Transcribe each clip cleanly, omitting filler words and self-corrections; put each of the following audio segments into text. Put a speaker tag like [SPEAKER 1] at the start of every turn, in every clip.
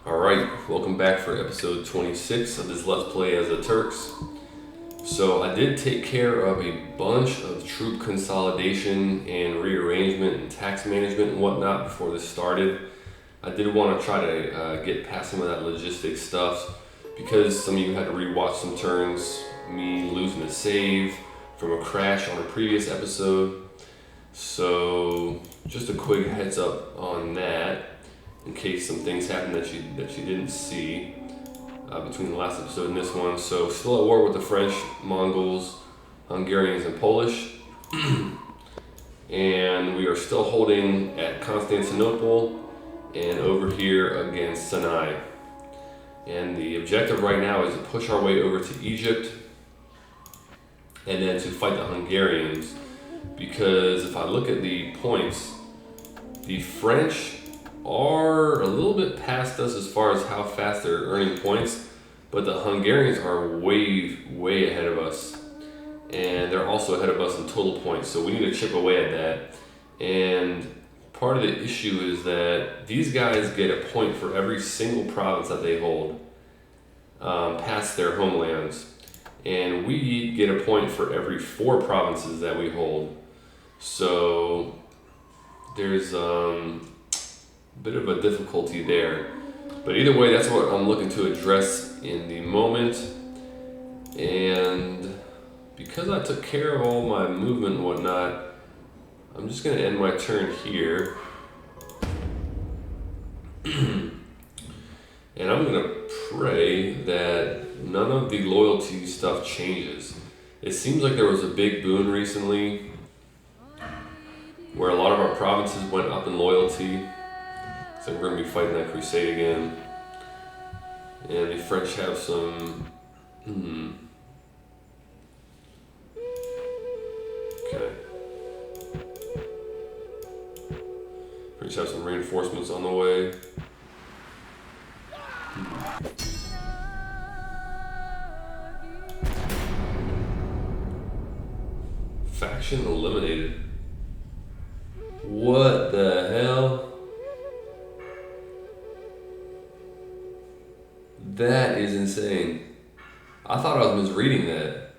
[SPEAKER 1] Alright, welcome back for episode 26 of this Let's Play as the Turks. So I did take care of a bunch of troop consolidation and rearrangement and tax management and whatnot before this started. I did want to try to get past some of that logistics stuff because some of you had to rewatch some turns, me losing a save from a crash on a previous episode. So just a quick heads up on that, in case some things happen that you didn't see between the last episode and this one. So still at war with the French, Mongols, Hungarians, and Polish. And we are still holding at Constantinople and over here against Sinai. And the objective right now is to push our way over to Egypt and then to fight the Hungarians. Because if I look at the points, the French are a little bit past us as far as how fast they're earning points, but the Hungarians are way ahead of us, and they're also ahead of us in total points, so we need to chip away at that. And part of the issue is that these guys get a point for every single province that they hold past their homelands, and we get a point for every 4 provinces that we hold. So there's bit of a difficulty there, but either way, that's what I'm looking to address in the moment. And because I took care of all my movement and whatnot, I'm just going to end my turn here. And I'm going to pray that none of the loyalty stuff changes. It seems like there was a big boon recently where a lot of our provinces went up in loyalty. So we're going to be fighting that crusade again. And the French have some... Okay. French have some reinforcements on the way. Faction eliminated. What the hell? That is insane. I thought I was misreading that.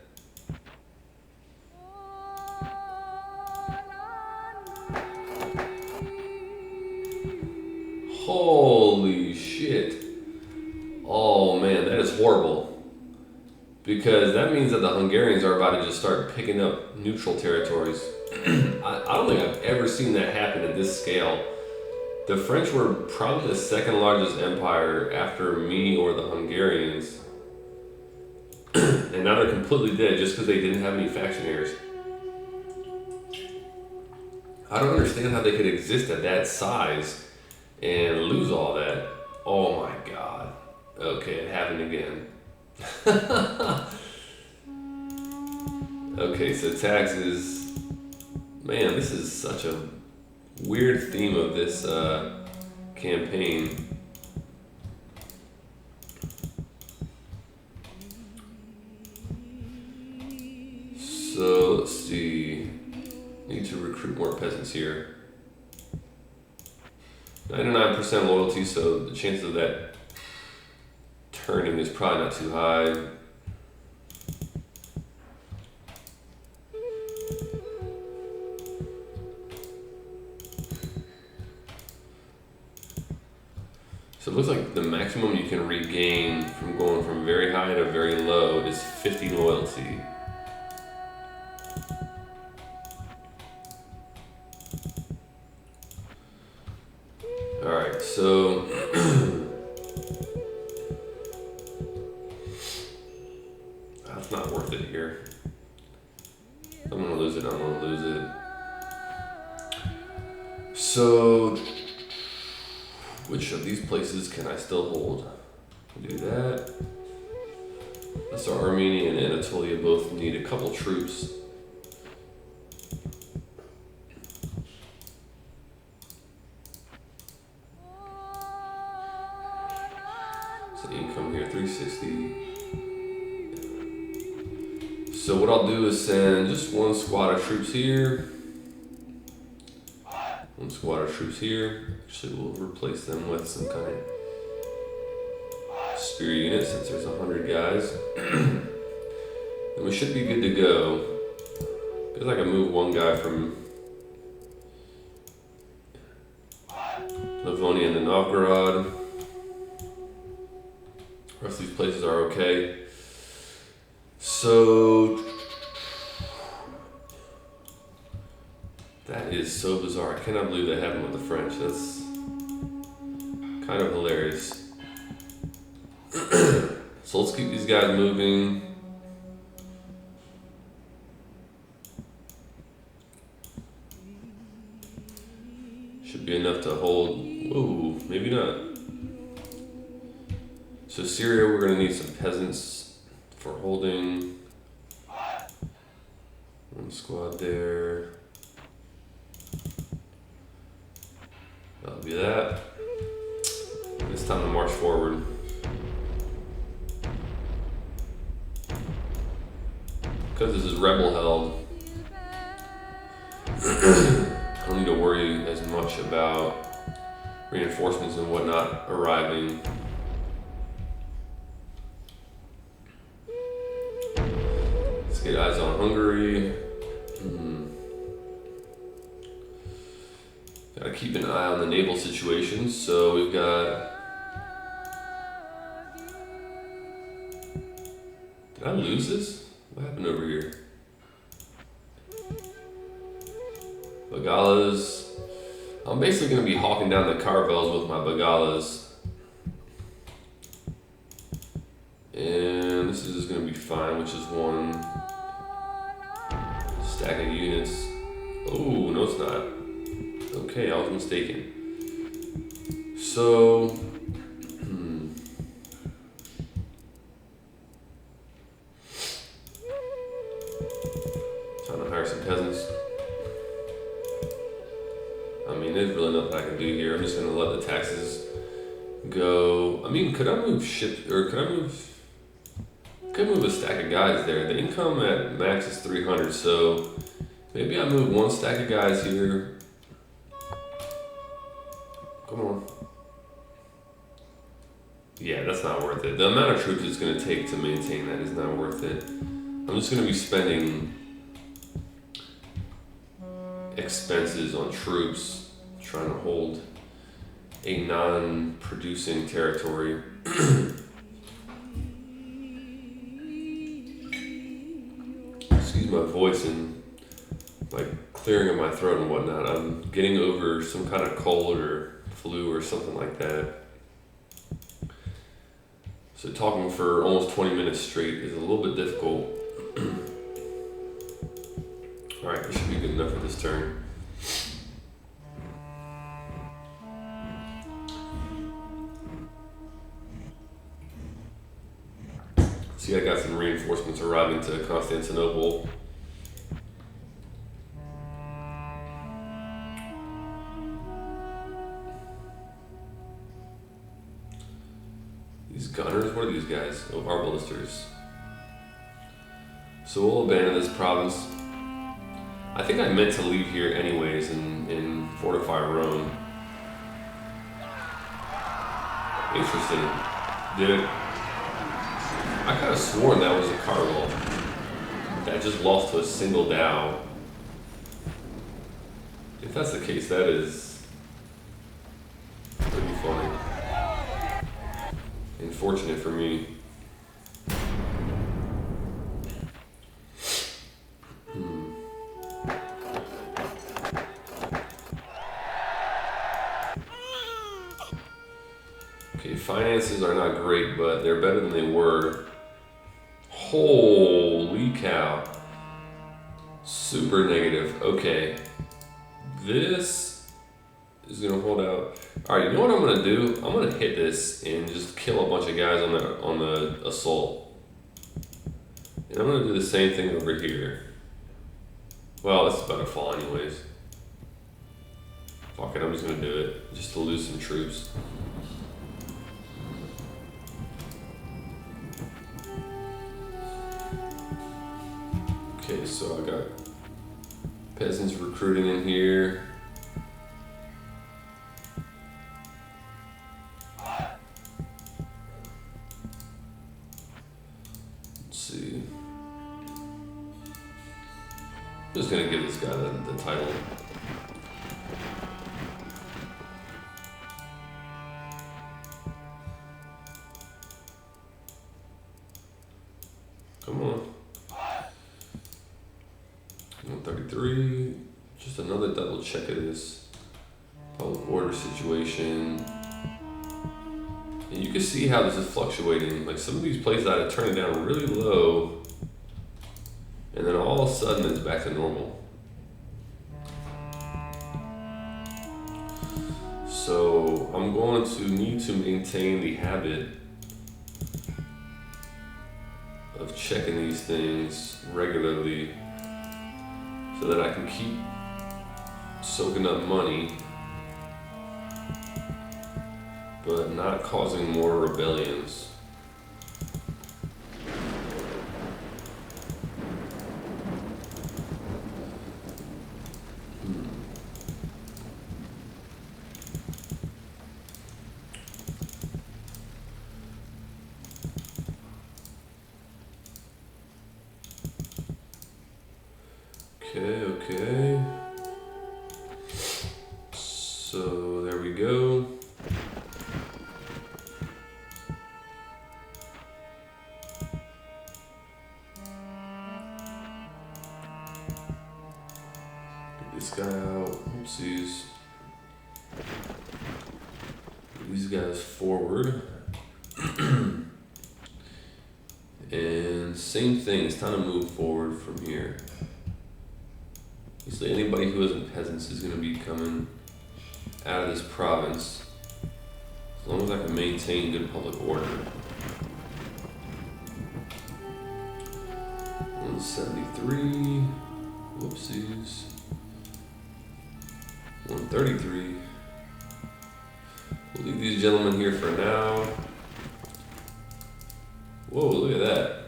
[SPEAKER 1] Holy shit. Oh man, that is horrible. Because that means that the Hungarians are about to just start picking up neutral territories. I don't think I've ever seen that happen at this scale. The French were probably the second largest empire after me or the Hungarians. And now they're completely dead just because they didn't have any faction heirs. I don't understand how they could exist at that size and lose all that. Oh my god. Okay, it happened again. Okay, so taxes. Man, this is such a weird theme of this campaign. So let's see. Need to recruit more peasants here. 99% loyalty, so the chance of that turning is probably not too high. So it looks like the maximum you can regain from going from very high to very low is 50 loyalty. Alright, so that's not worth it here. I'm gonna lose it. So which of these places can I still hold? Do that. So Armenia and Anatolia both need a couple troops. So income here, 360. So what I'll do is send just one squad of troops here. One squad of troops here. Actually, we'll replace them with some kind of spear unit since there's 100 guys. And we should be good to go. Because I can move one guy from Livonia to Novgorod. The rest of these places are okay. So that is so bizarre. I cannot believe that happened with the French. That's kind of hilarious. So let's keep these guys moving. Should be enough to hold. Whoa, maybe not. So Syria, we're gonna need some peasants for holding. One squad there. That'll be that. It's time to march forward. Because this is rebel held, I don't need to worry as much about reinforcements and whatnot arriving. Let's get eyes on Hungary. Gotta keep an eye on the naval situation. So we've got. Did I lose this? What happened over here? Bagalas. I'm basically going to be hawking down the Carvels with my Bagalas. And this is going to be fine, which is one stack of units. Oh, no it's not. Okay, I was mistaken. So... Trying to hire some peasants. I mean, there's really nothing I can do here. I'm just gonna let the taxes go. I mean, could I move ship, or could I move a stack of guys there? The income at max is 300, so maybe I move one stack of guys here. Come on. Yeah, that's not worth it. The amount of troops it's gonna take to maintain that is not worth it. I'm just gonna be spending expenses on troops trying to hold a non-producing territory. Excuse my voice and like clearing of my throat and whatnot. I'm getting over some kind of cold or flu or something like that. So talking for almost 20 minutes straight is a little bit difficult. Alright, this should be good enough for this turn. See, I got some reinforcements arriving to Constantinople. These gunners, what are these guys? Oh, arbalisters. So we'll abandon this province. I think I meant to leave here anyways and fortify Rome. Interesting. I could have sworn that was a Carvel that just lost to a single Dow. If that's the case, that is pretty funny. Unfortunate for me. Okay, finances are not great, but they're better than they were. Holy cow. Super negative. Okay. This is gonna hold out. Alright, you know what I'm gonna do? I'm gonna hit this and just kill a bunch of guys on the assault. And I'm gonna do the same thing over here. Well, it's about to fall anyways. Fuck it, I'm just gonna do it. Just to lose some troops. Okay, so I got peasants recruiting in here. just gonna give this guy the title. Come on. 133. Just another double check of this public order situation. And you can see how this is fluctuating. Like some of these places I had to turn it down really low, and then all of a sudden it's back to normal. So I'm going to need to maintain the habit of checking these things regularly so that I can keep soaking up money but not causing more rebellions. Okay. So there we go. Get this guy out. Oopsies. Get these guys forward. And same thing, it's time to move forward from here. So anybody who isn't peasants is going to be coming out of this province as long as I can maintain good public order. 173. Whoopsies. 133. We'll leave these gentlemen here for now. Whoa, look at that.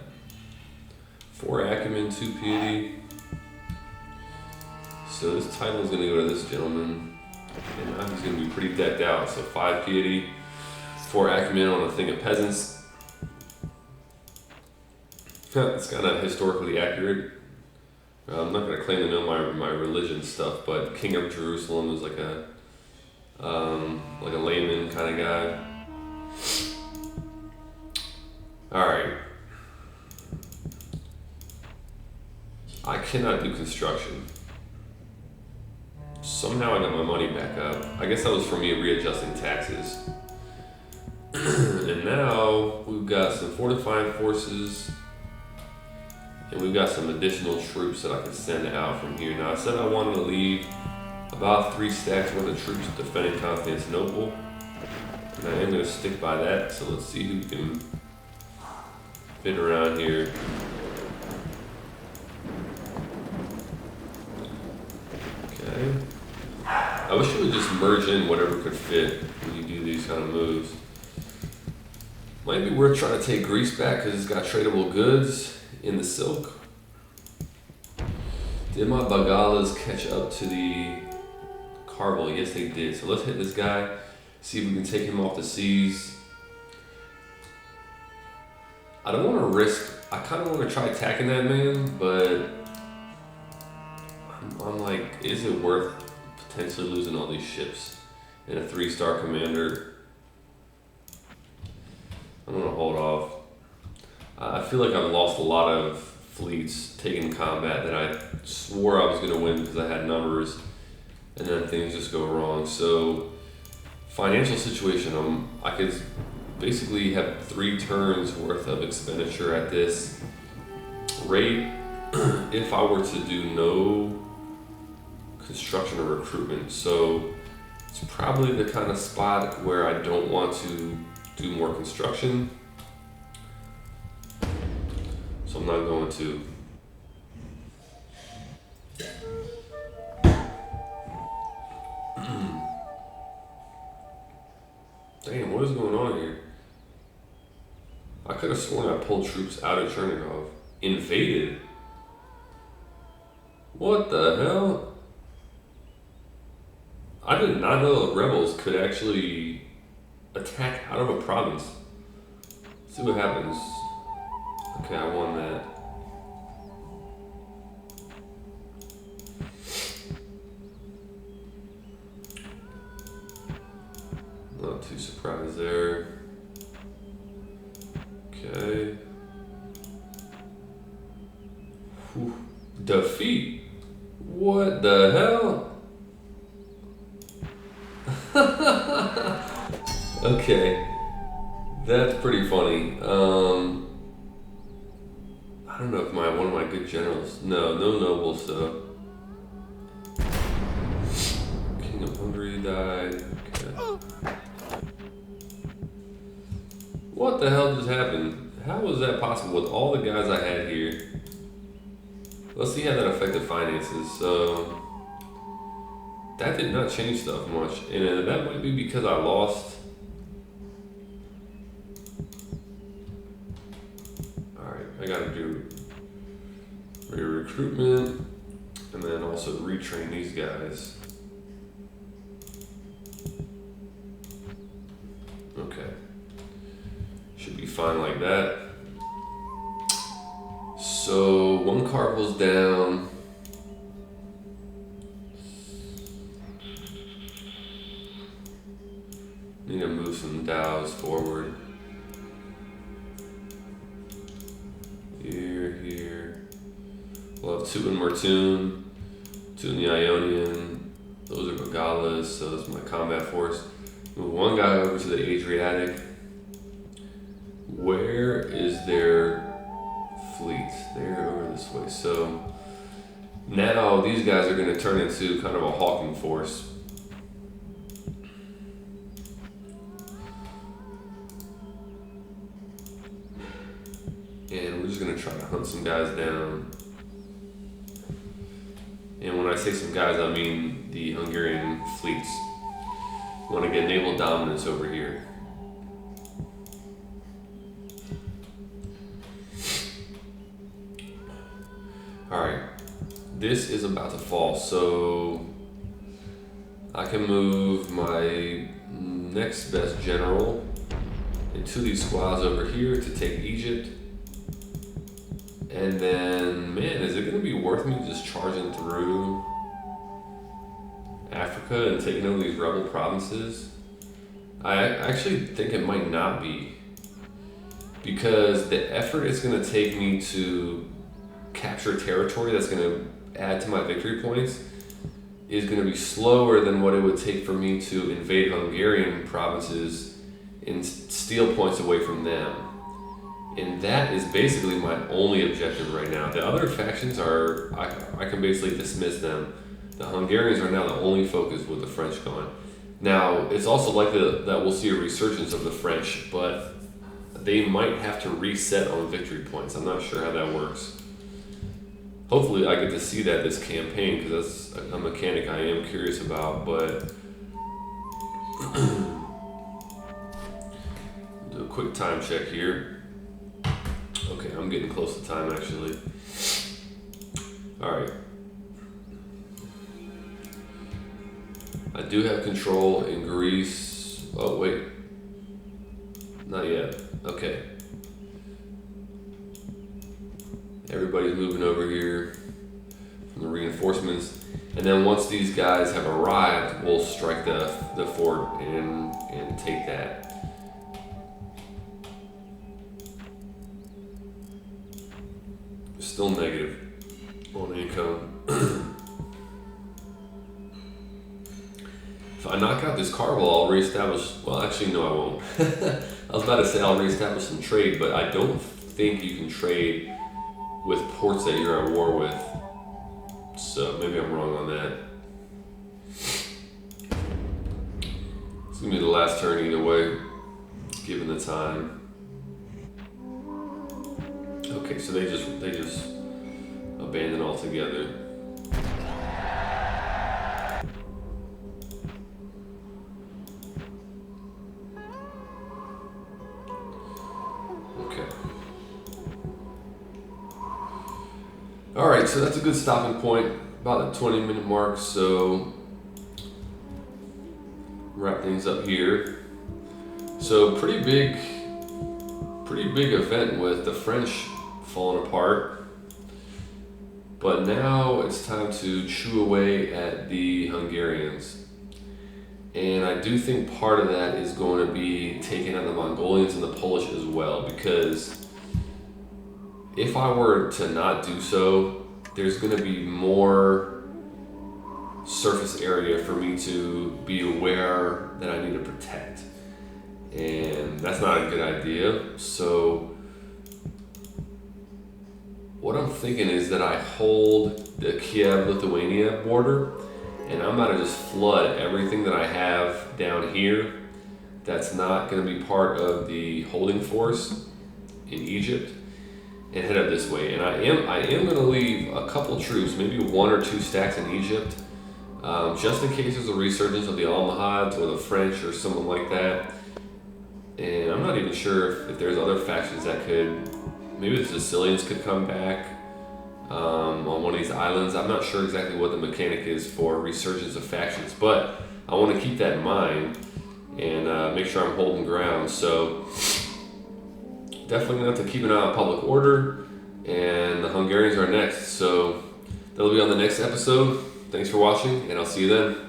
[SPEAKER 1] 4 acumen, 2 piety. So this title is going to go to this gentleman, and now he's going to be pretty decked out. So 5 piety, 4 acumen on a thing of peasants. It's kind of historically accurate. I'm not going to claim to know my religion stuff, but King of Jerusalem is like a layman kind of guy. All right. I cannot do construction. Somehow I got my money back up. I guess that was for me readjusting taxes. And now we've got some fortifying forces, and we've got some additional troops that I can send out from here. Now I said I wanted to leave about 3 stacks worth of troops defending Constantinople, and I am going to stick by that. So let's see who can fit around here. Okay. I wish you would just merge in whatever could fit when you do these kind of moves. Might be worth trying to take Greece back because it's got tradable goods in the silk. Did my Bagalas catch up to the Carvel? Yes, they did. So let's hit this guy, see if we can take him off the seas. I don't want to risk, I kind of want to try attacking that man, but I'm like, is it worth potentially losing all these ships and a 3-star commander? I'm gonna hold off. I feel like I've lost a lot of fleets taking combat that I swore I was gonna win because I had numbers, and then things just go wrong. So financial situation, I could basically have 3 turns worth of expenditure at this rate if I were to do no construction or recruitment. So it's probably the kind of spot where I don't want to do more construction. So I'm not going to. Damn, what is going on here? I could have sworn I pulled troops out of Chernigov. Invaded? What the hell? I did not know the rebels could actually attack out of a province. Let's see what happens. Okay, I won that. surprise there. Okay. Whew. Defeat. What the hell? Okay. That's pretty funny. I don't know if one of my good generals. No nobles though. King of Hungary died. Okay. What the hell just happened? How was that possible with all the guys I had here? Let's see how that affected finances. So that did not change stuff much, and that might be because I lost. I gotta do recruitment and then also retrain these guys. Okay. Should be fine like that. So one carvel's down. Need to move some dows forward. Here. We'll have 2 in Martun, 2 in the Ionian. Those are Bagalas, so that's my combat force. Move one guy over to the Adriatic. Where is their fleet? They're over this way. So now these guys are going to turn into kind of a hawking force. And we're just going to try to hunt some guys down. And when I say some guys, I mean the Hungarian fleets. We want to get naval dominance over here. Alright, this is about to fall, so I can move my next best general into these squads over here to take Egypt. And then, man, is it going to be worth me just charging through Africa and taking over these rebel provinces? I actually think it might not be, because the effort it's going to take me to capture territory that's going to add to my victory points is going to be slower than what it would take for me to invade Hungarian provinces and steal points away from them. And that is basically my only objective right now. The other factions are, I can basically dismiss them. The Hungarians are now the only focus with the French going. Now, it's also likely that we'll see a resurgence of the French, but they might have to reset on victory points. I'm not sure how that works. Hopefully I get to see that this campaign, because that's a mechanic I am curious about, but do a quick time check here. Okay, I'm getting close to time actually. Alright. I do have control in Greece. Oh, wait. Not yet. Okay. Everybody's moving over here from the reinforcements. And then once these guys have arrived, we'll strike the fort and take that. Still negative on income. If I knock out this carvel, I'll reestablish. Well, actually, no, I won't. I was about to say I'll reestablish some trade, but I don't think you can trade with ports that you're at war with. So maybe I'm wrong on that. It's gonna be the last turn either way, given the time. Okay, so they just abandon altogether. Okay. All right, so that's a good stopping point, about the 20-minute mark. So wrap things up here. So pretty big event with the French falling apart, but now it's time to chew away at the Hungarians. And I do think part of that is going to be taking out the Mongolians and the Polish as well, because if I were to not do so, there's going to be more surface area for me to be aware that I need to protect. And that's not a good idea. So what I'm thinking is that I hold the Kiev-Lithuania border, and I'm going to just flood everything that I have down here that's not going to be part of the holding force in Egypt, and head up this way. And I am going to leave a couple troops, maybe 1 or 2 stacks in Egypt, just in case there's a resurgence of the Almohads or the French or someone like that. And I'm not even sure if there's other factions that could, maybe the Sicilians could come back on one of these islands. I'm not sure exactly what the mechanic is for resurgence of factions, but I want to keep that in mind and make sure I'm holding ground. So definitely going to have to keep an eye on public order, and the Hungarians are next. So that'll be on the next episode. Thanks for watching, and I'll see you then.